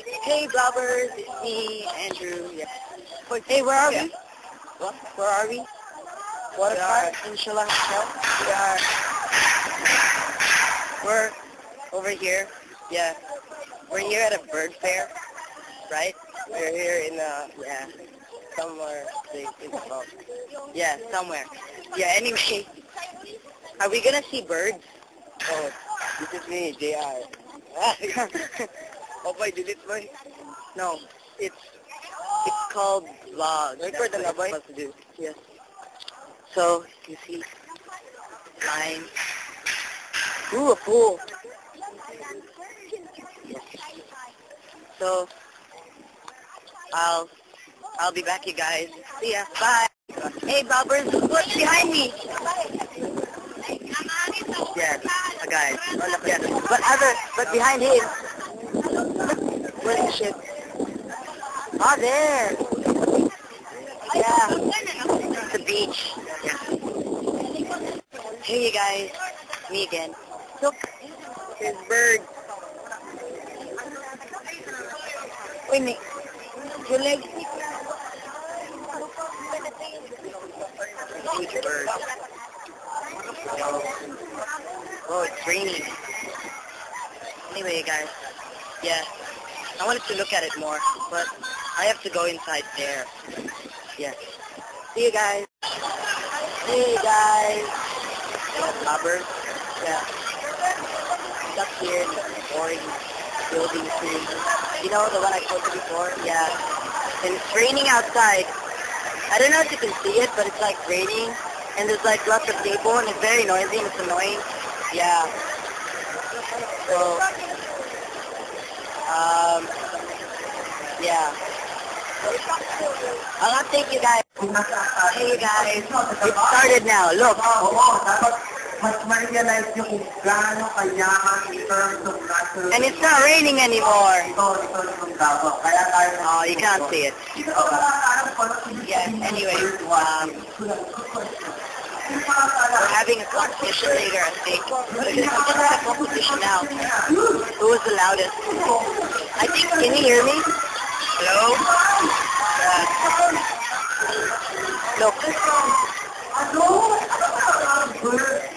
Hey, blobbers, it's me, Andrew. Yeah. Hey, where are we? What? Where are we? Water park? Inshallah Hotel? We're over here. Yeah. We're here at a bird fair, right? We're here in, somewhere. Yeah, somewhere. Yeah, anyway. Are we gonna see birds? Oh, this is me, JR. Boy, did it, boy? No, it's called vlog. Record the boy. What to do? Yes. So you see, line. Ooh, a pool. So I'll be back, you guys. See ya. Bye. Hey, bobbers, what's behind me? Yes, a guy. Yes, but behind him. Where's the ship? Oh, there. Yeah. The beach. Yeah. Hey, you guys. Me again. Look. There's birds. Wait a minute. Your legs. Huge bird. Oh, it's raining. Anyway, guys. Yeah. I wanted to look at it more, but I have to go inside there. Yeah. See you guys. Hey guys. Robbers. Yeah. Stuck here in the boring building scene. You know the one I told you before? Yeah. And it's raining outside. I don't know if you can see it, but it's like raining. And there's like lots of people and it's very noisy and it's annoying. Yeah. So, yeah. I'll update you guys. Hey you guys, it started now. Look. And it's not raining anymore. Oh, you can't see it. Yeah, anyway, we're having a competition later, I think. It's a competition now. Who was the loudest? I think, can you hear me? Hello? Look.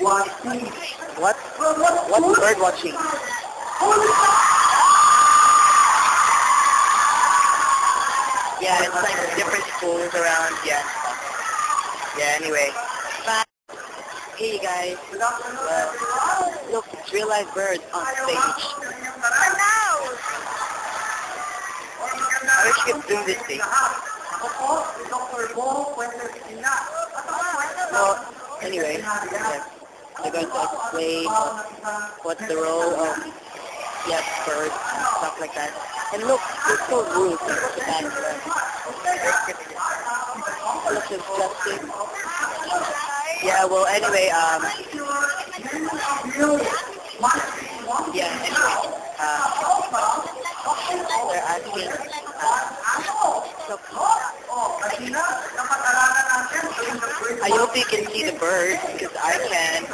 What? What's bird watching? Yeah, it's like different schools around, yeah. Yeah, anyway. Bye. Hey, you guys. Look, it's real life birds on stage. I wish you could zoom this thing. Well, anyway, yeah, they're going to explain what's the role of birds, stuff like that. And look, it's so rude. Looks disgusting. Yeah, well, anyway, yeah, anyway, they're asking, I hope you can see the birds, because I can.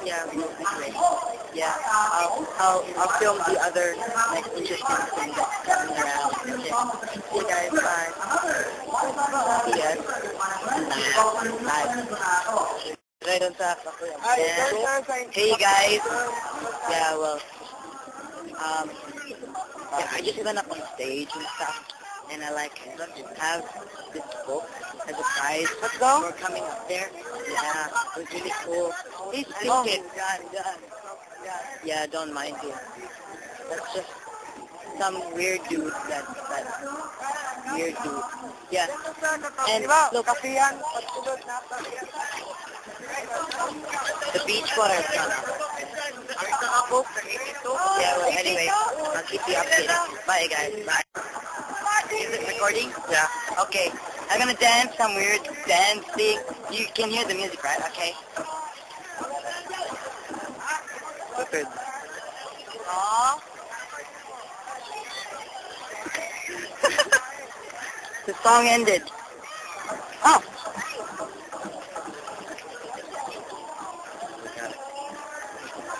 Yeah, yeah, I'll film the other like interesting things coming around. Okay. See you guys, bye. Yes. Bye. Hey guys. Yeah, well, yeah, I just went up on stage and stuff, and I like have this book as a prize for coming up there. Yeah, it was really cool. He's stupid. Yeah, don't mind him. That's just some weird dude. That weird dude. Yeah. And look, the beach water is gone up. Yeah, well, anyway, I'll keep you updated. Bye, guys. Bye. Is it recording? Yeah. Okay. I'm gonna dance some weird dance thing. You can hear the music, right? Okay. Good. Aww. The song ended. Oh.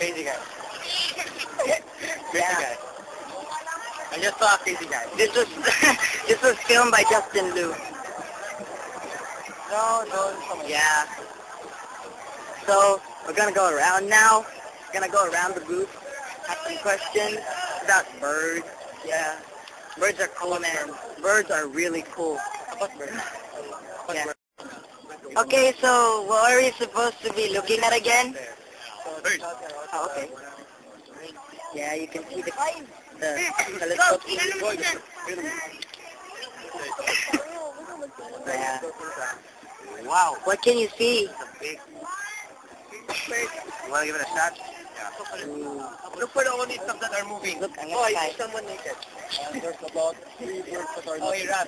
crazy guy. Crazy Yeah. guy. I just saw a crazy guy. This was this was filmed by Justin Liu. No. Yeah. So we're gonna go around now. We're gonna go around the booth, ask some questions about birds. Yeah. Birds are cool, man. Birds are really cool. What bird? What Yeah. bird? Okay, so what are we supposed to be looking at again? Bird. Oh, okay. Yeah, you can see the telescope. Yeah. Wow. What can you see? It's a big bird. You wanna give it a shot? Yeah. Look for the only stuff that are moving. Look, I'm Oh, gonna I try. see someone naked. There's about 3 birds that are naked. Oh, he ran.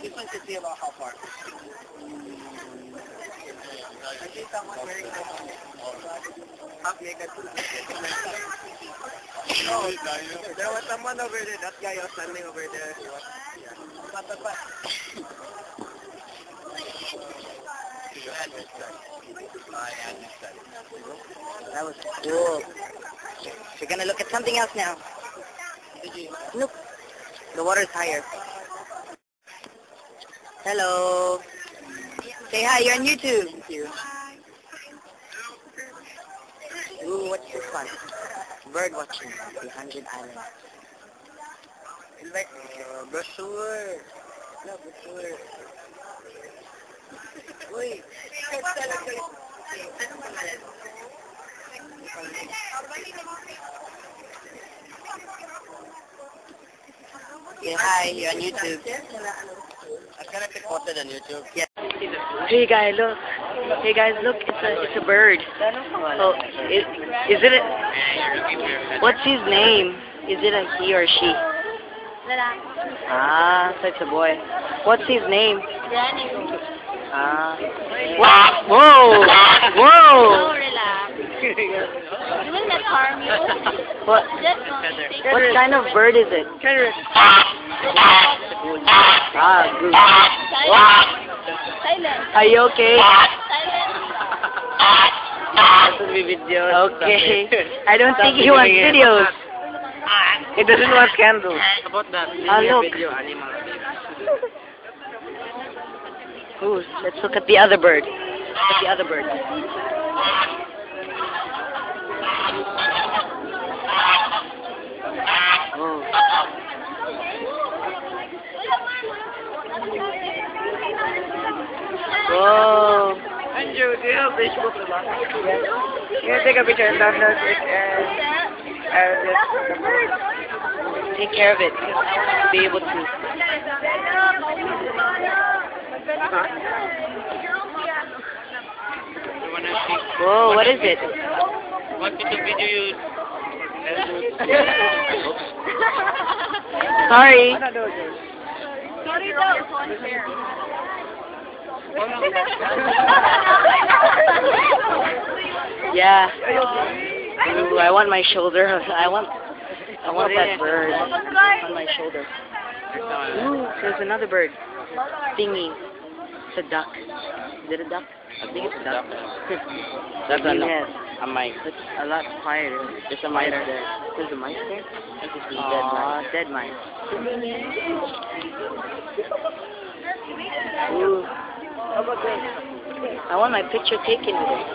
This one can see about how far. I see someone wearing half naked. No, there was someone over there. That guy was standing over there. He was, That was cool. We're gonna look at something else now. Look, the water's higher. Hello. Say hi, you're on YouTube. Thank you. Ooh, what's this one? Bird watching at the 100 Island. It's like brochure. No, brochure. Uy. Say hi, you're on YouTube. I'm gonna be posted on YouTube. Yeah. Hey guys, look. Hey guys, look. It's a bird. Oh, is it? What's his name? Is it a he or she? Ah, so it's a boy. What's his name? Ah. Whoa! Whoa! It will not harm you. What kind of bird is it? Ah, good. Silent. Are you okay? Silent. Okay. I don't think he wants videos. It doesn't want candles. About that. Look. Ooh, let's look at the other bird. Look at the other bird. Oh. Whoa. Andrew, do you have Facebook diba? You can take a picture and download it and Take care of it. I want to be able to. Whoa, what is it? What piece of video you... Sorry. Sorry daw. Phone share. Yeah. Ooh, I want my shoulder. I want that bird on my shoulder. Ooh, there's another bird. Thingy. It's a duck. Is it a duck? I think it's a duck. That's a mice. It's a lot quieter. There's a mice there. There's a mice there? Dead Dead mice. Ooh. I want my picture taken with it.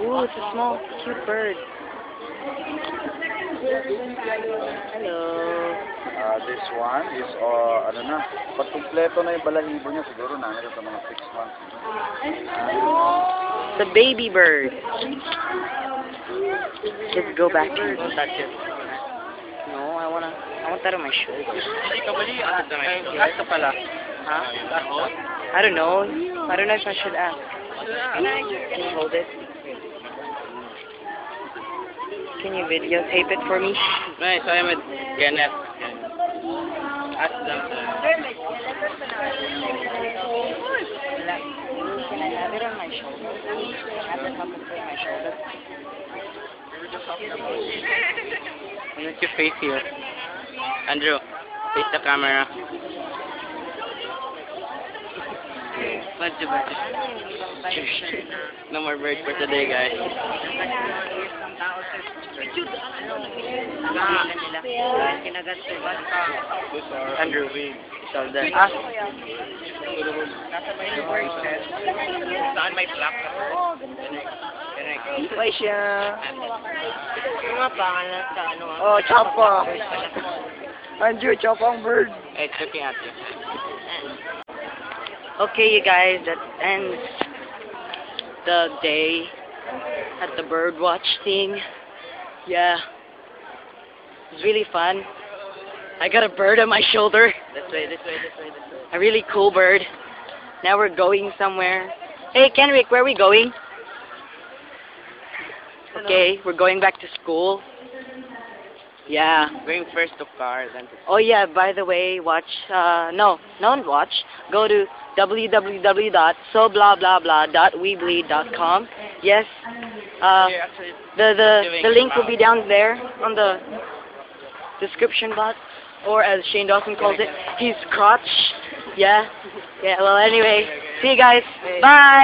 Ooh, it's a small, cute bird. Hello. This one is, ano na, pag kumpleto na yung balahibo niya, siguro na nito mga 6 months. The baby bird. Let's go back. Don't touch it. No, I want that on my shoulder. Hindi ka bali, ask ka pala. Huh? I don't know. I don't know if I should ask. Can you hold it? Can you videotape it for me? Nice, I'm with Kenneth. Ask them. Can I have it on my shoulder? Can I have the puppet on my shoulder? Why don't you face here? Andrew, face the camera. What's your bird? No more bird for today, guys. Andrew, so there. Saan may black? Ay siya. Yung nga pangalan sa ano nga. Oh, Chapa. Andrew, Chapa ang bird. It's looking at you. Okay, you guys, that ends the day at the bird watch thing. Yeah. It was really fun. I got a bird on my shoulder. This way. A really cool bird. Now we're going somewhere. Hey, Kenrick, where are we going? Okay, we're going back to school. Yeah. Going first to car, then to... Oh yeah, by the way, watch, no, don't watch. Go to www.soblablabla.weebly.com. Yes, the link will be down there on the description box, or as Shane Dawson calls it, his crotch. Yeah, well anyway, see you guys, bye!